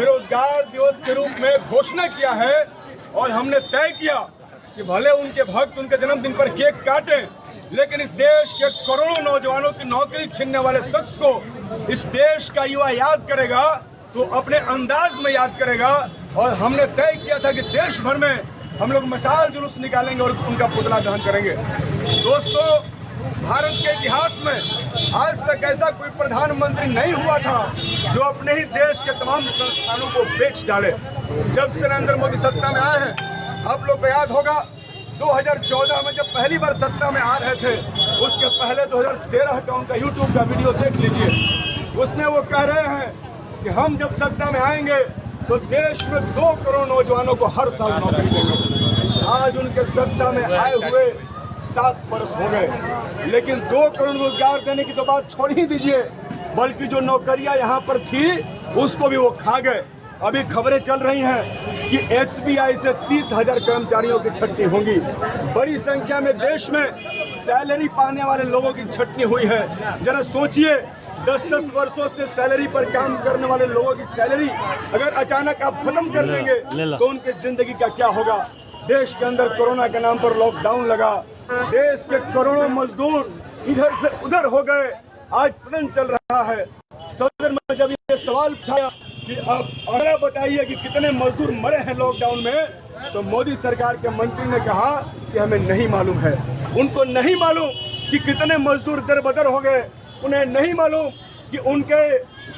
बेरोजगार दिवस के रूप में घोषणा किया है और हमने तय किया कि भले उनके भक्त उनके जन्मदिन पर केक काटें, लेकिन इस देश के करोड़ों नौजवानों की नौकरी छीनने वाले शख्स को इस देश का युवा याद करेगा तो अपने अंदाज में याद करेगा। और हमने तय किया था कि देश भर में हम लोग मशाल जुलूस निकालेंगे और उनका पुतला दहन करेंगे। दोस्तों, भारत के इतिहास में आज तक ऐसा कोई प्रधानमंत्री नहीं हुआ था जो अपने ही देश के तमाम संस्थानों को बेच डाले। जब से नरेंद्र मोदी सत्ता में आए हैं, आप लोग को याद होगा 2014 में जब पहली बार सत्ता में आ रहे थे, उसके पहले 2013 का उनका यूट्यूब का वीडियो देख लीजिए। उसमें वो कह रहे हैं कि हम जब सत्ता में आएंगे तो देश में 2 करोड़ नौजवानों को हर साल नौकरी देंगे। आज उनके सत्ता में आए हुए 7 वर्ष हो गए, लेकिन 2 करोड़ रोजगार देने की तो बात छोड़ ही दीजिए, बल्कि जो नौकरियां यहाँ पर थी उसको भी वो खा गए। अभी खबरें चल रही हैं कि SBI से 30,000 कर्मचारियों की छटनी होगी। बड़ी संख्या में देश में सैलरी पाने वाले लोगों की छटनी हुई है। जरा सोचिए, 10-10 वर्षों से सैलरी पर काम करने वाले लोगों की सैलरी अगर अचानक आप खत्म कर देंगे तो उनकी जिंदगी का क्या होगा। देश के अंदर कोरोना के नाम पर लॉकडाउन लगा, देश के करोड़ों मजदूर इधर से उधर हो गए। आज सदन चल रहा है, सदन में जब ये सवाल पूछा कि आप आंकड़ा बताइए कि कितने मजदूर मरे हैं लॉकडाउन में, तो मोदी सरकार के मंत्री ने कहा कि हमें नहीं मालूम है। उनको नहीं मालूम कि कितने मजदूर दर-बदर हो गए, उन्हें नहीं मालूम कि उनके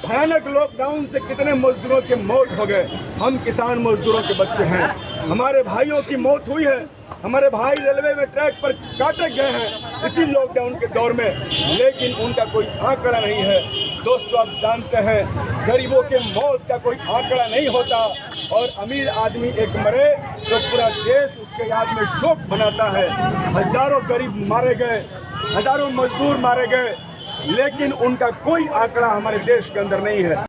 भयानक लॉकडाउन से कितने मजदूरों की मौत हो गए। हम किसान मजदूरों के बच्चे हैं, हमारे भाइयों की मौत हुई है, हमारे भाई रेलवे में ट्रैक पर काटे गए हैं इसी लॉकडाउन के दौर में, लेकिन उनका कोई आंकड़ा नहीं है। दोस्तों, आप जानते हैं गरीबों के मौत का कोई आंकड़ा नहीं होता, और अमीर आदमी एक मरे तो पूरा देश उसके याद में शोक मनाता है। हजारों गरीब मारे गए, हजारों मजदूर मारे गए, लेकिन उनका कोई आंकड़ा हमारे देश के अंदर नहीं है।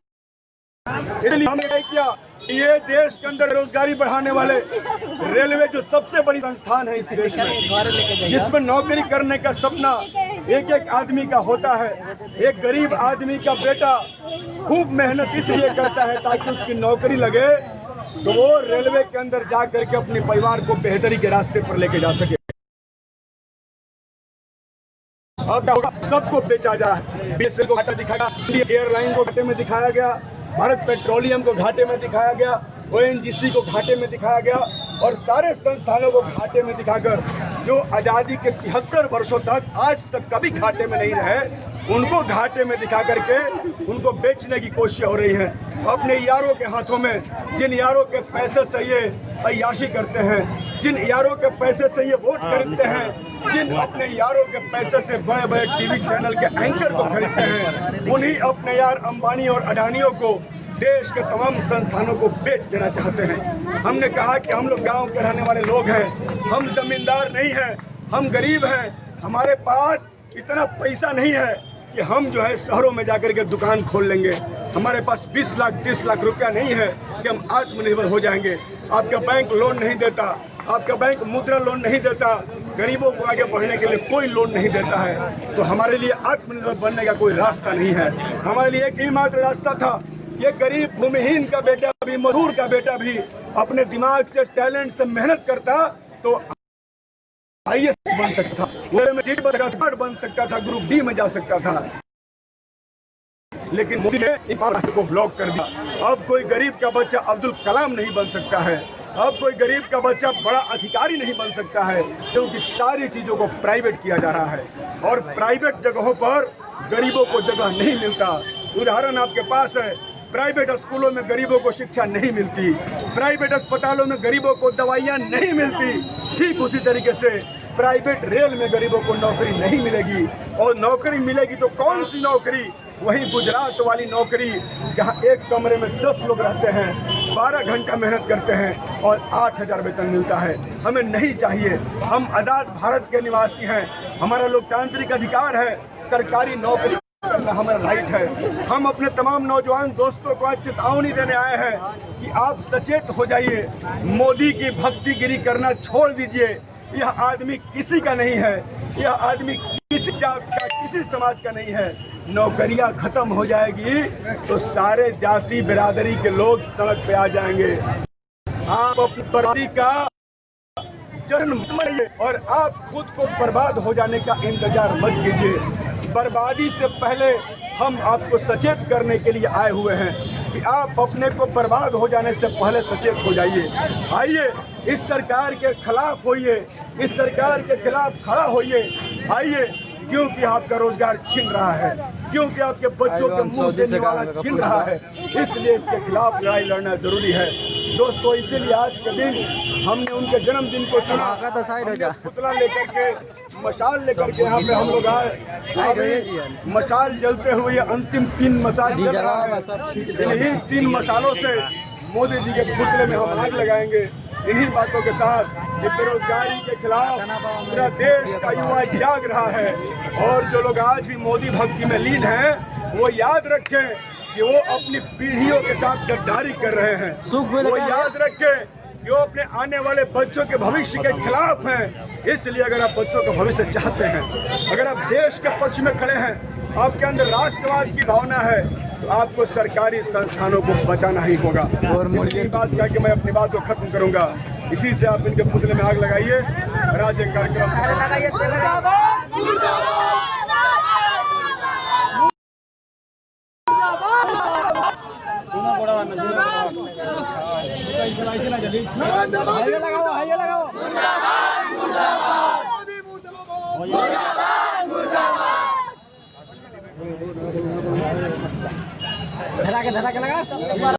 इसलिए हमने तय किया ये देश के अंदर रोजगारी बढ़ाने वाले रेलवे जो सबसे बड़ी संस्थान है इस देश में, जिसमें नौकरी करने का सपना एक एक आदमी का होता है। एक गरीब आदमी का बेटा खूब मेहनत इसलिए करता है ताकि उसकी नौकरी लगे तो वो रेलवे के अंदर जा करके अपने परिवार को बेहतरी के रास्ते पर लेके जा सके। अब सबको बेचा जा रहा है। BSNL को घाटा दिखाया गया, एयरलाइन को घाटे में दिखाया गया, भारत पेट्रोलियम को घाटे में दिखाया गया, ONGC को घाटे में दिखाया गया, और सारे संस्थानों को घाटे में दिखाकर जो आज़ादी के 73 वर्षों तक आज तक कभी घाटे में नहीं रहे, उनको घाटे में दिखा करके उनको बेचने की कोशिश हो रही है। अपने यारों के हाथों में, जिन यारों के पैसे से ये अय्याशी करते हैं, जिन यारों के पैसे से ये वोट खरीदते हैं, जिन अपने यारों के पैसे से बड़े बड़े टीवी चैनल के एंकर को खरीदते हैं, उन्हीं अपने यार अंबानी और अडानियों को देश के तमाम संस्थानों को बेच देना चाहते हैं। हमने कहा कि हम लोग गांव के रहने वाले लोग हैं, हम जमींदार नहीं हैं, हम गरीब हैं, हमारे पास इतना पैसा नहीं है कि हम जो है शहरों में जाकर के दुकान खोल लेंगे। हमारे पास 20 लाख 30 लाख रुपया नहीं है कि हम आत्मनिर्भर हो जाएंगे। आपका बैंक लोन नहीं देता, आपका बैंक मुद्रा लोन नहीं देता, गरीबों को आगे बढ़ने के लिए कोई लोन नहीं देता है। तो हमारे लिए आत्मनिर्भर बनने का कोई रास्ता नहीं है। हमारे लिए एक ही मात्र रास्ता था, ये गरीब भूमिहीन का बेटा भी, मजदूर का बेटा भी अपने दिमाग से, टैलेंट से मेहनत करता तो IAS बन सकता था, बन सकता था, ग्रुप D में जा सकता था। लेकिन मोदी ने इस रास्ते को ब्लॉक कर दिया। अब कोई गरीब का बच्चा अब्दुल कलाम नहीं बन सकता है, अब कोई गरीब का बच्चा बड़ा अधिकारी नहीं बन सकता है, क्योंकि सारी चीजों को प्राइवेट किया जा रहा है और प्राइवेट जगहों पर गरीबों को जगह नहीं मिलता। उदाहरण आपके पास है, प्राइवेट स्कूलों में गरीबों को शिक्षा नहीं मिलती, प्राइवेट अस्पतालों में गरीबों को दवाइयाँ नहीं मिलती। ठीक उसी तरीके से प्राइवेट रेल में गरीबों को नौकरी नहीं मिलेगी, और नौकरी मिलेगी तो कौन सी नौकरी? वही गुजरात वाली नौकरी जहां एक कमरे में 10 लोग रहते हैं, 12 घंटा मेहनत करते हैं और 8,000 वेतन मिलता है। हमें नहीं चाहिए। हम आज़ाद भारत के निवासी हैं, हमारा लोकतांत्रिक अधिकार है, सरकारी नौकरी करना हमारा राइट है। हम अपने तमाम नौजवान दोस्तों को आज चेतावनी देने आए हैं कि आप सचेत हो जाइए, मोदी की भक्तिगिरी करना छोड़ दीजिए। यह आदमी किसी का नहीं है, यह आदमी किसी जात का, किसी समाज का नहीं है। नौकरियां खत्म हो जाएगी तो सारे जाति बिरादरी के लोग सड़क पे आ जाएंगे। आप अपनी बर्बादी का जन्म मनाइए और आप खुद को बर्बाद हो जाने का इंतजार मत कीजिए। बर्बादी से पहले हम आपको सचेत करने के लिए आए हुए हैं कि आप अपने को बर्बाद हो जाने से पहले सचेत हो जाइए। आइए इस सरकार के खिलाफ होइए, इस सरकार के खिलाफ खड़ा होइए। आइए, क्योंकि आपका रोजगार छीन रहा है, क्योंकि आपके बच्चों के मुंह से निवाला छीन रहा है, इसलिए इसके खिलाफ लड़ाई लड़ना जरूरी है। दोस्तों, इसीलिए आज के दिन हमने उनके जन्मदिन को चुना। पुतला लेकर के, मशाल लेकर के यहाँ पे हम लोग आए। मशाल जलते हुए अंतिम 3 मशाल जल रहा है। इन्हीं 3 मशालों से मोदी जी के पुतले में हम आग लगाएंगे। इन्हीं बातों के साथ बेरोजगारी के खिलाफ पूरा देश का युवा जाग रहा है। और जो लोग आज भी मोदी भक्ति में लीन हैं, वो याद रखें कि वो अपनी पीढ़ियों के साथ गद्दारी कर रहे हैं। वो याद रखें कि वो अपने आने वाले बच्चों के भविष्य के खिलाफ हैं। इसलिए अगर आप बच्चों का भविष्य चाहते हैं, अगर आप देश के पक्ष में खड़े हैं, आपके अंदर राष्ट्रवाद की भावना है, तो आपको सरकारी संस्थानों को बचाना ही होगा। और मुझे बात कह के मैं अपनी बात को खत्म करूंगा। इसी से आप इनके पुतले में आग लगाइए। राज्य कार्यक्रम धरा के लगा।